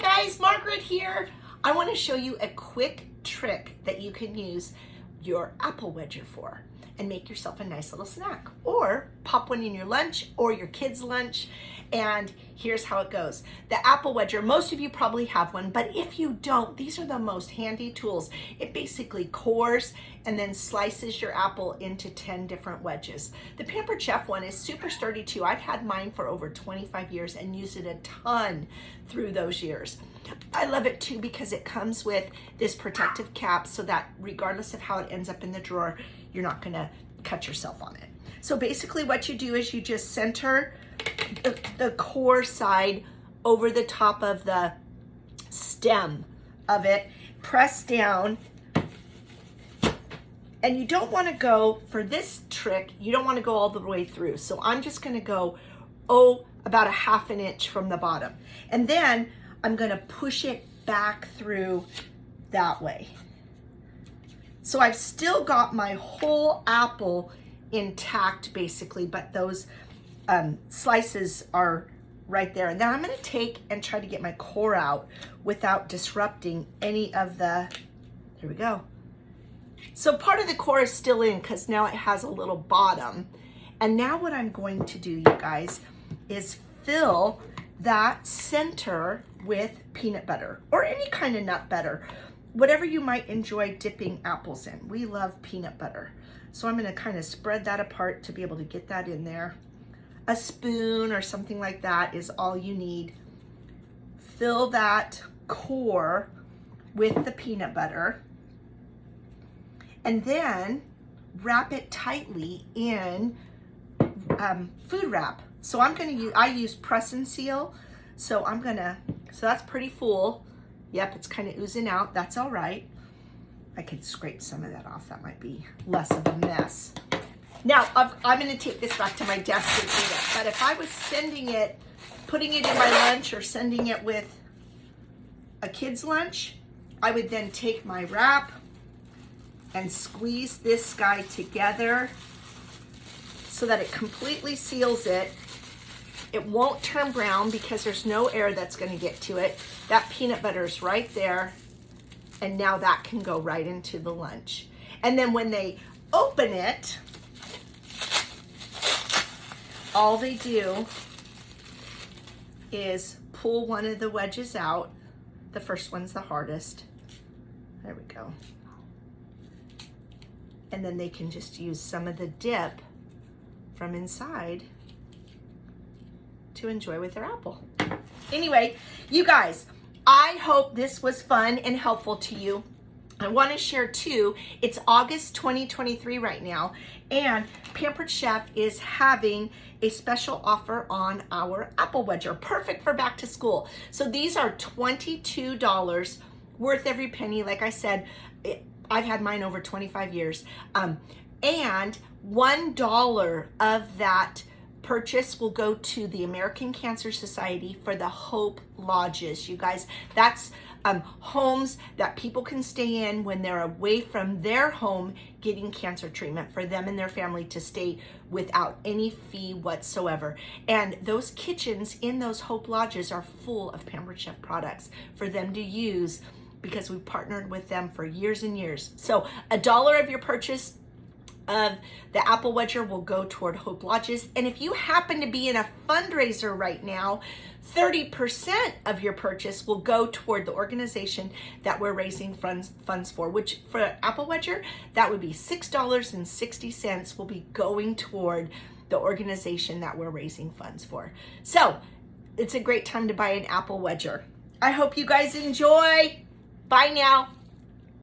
Hi guys, Margaret here. I want to show you a quick trick that you can use your apple wedger for and make yourself a nice little snack, or pop one in your lunch or your kids' lunch. And here's how it goes. The apple wedger, most of you probably have one, but if you don't, these are the most handy tools. It basically cores and then slices your apple into 10 different wedges. The Pampered Chef one is super sturdy too. I've had mine for over 25 years and used it a ton through those years. I love it too because it comes with this protective cap so that regardless of how it ends up in the drawer, you're not gonna cut yourself on it. So basically what you do is you just center the core side over the top of the stem of it, press down, and you don't want to go, for this trick, you don't want to go all the way through. So I'm just going to go, about a ½ inch from the bottom. And then I'm going to push it back through that way. So I've still got my whole apple intact basically, but those slices are right there. And then I'm going to take and try to get my core out without disrupting any of the, there we go. So part of the core is still in because now it has a little bottom. And now what I'm going to do, you guys, is fill that center with peanut butter or any kind of nut butter, whatever you might enjoy dipping apples in. We love peanut butter. So I'm going to kind of spread that apart to be able to get that in there. A spoon or something like that is all you need. Fill that core with the peanut butter and then wrap it tightly in food wrap. So I'm going to use, I use press and seal. So I'm going to, so that's pretty full. Yep, it's kind of oozing out. That's all right. I could scrape some of that off. That might be less of a mess. Now, I'm going to take this back to my desk and eat it. But if I was sending it, putting it in my lunch or sending it with a kid's lunch, I would then take my wrap and squeeze this guy together so that it completely seals it. It won't turn brown because there's no air that's going to get to it. That peanut butter is right there. And now that can go right into the lunch. And then when they open it, all they do is pull one of the wedges out. The first one's the hardest. There we go. And then they can just use some of the dip from inside to enjoy with their apple. Anyway, you guys, I hope this was fun and helpful to you. I want to share too, it's August 2023 right now, and Pampered Chef is having a special offer on our apple wedger, perfect for back to school. So these are $22, worth every penny. Like I said, I've had mine over 25 years. And $1 of that purchase will go to the American Cancer Society for the Hope Lodges. You guys, that's homes that people can stay in when they're away from their home getting cancer treatment, for them and their family to stay without any fee whatsoever. And those kitchens in those Hope Lodges are full of Pampered Chef products for them to use because we've partnered with them for years and years. So $1 of your purchase of the apple wedger will go toward Hope Lodges. And if you happen to be in a fundraiser right now, 30% of your purchase will go toward the organization that we're raising funds for, which for apple wedger, that would be $6.60 will be going toward the organization that we're raising funds for. So it's a great time to buy an apple wedger. I hope you guys enjoy. Bye now.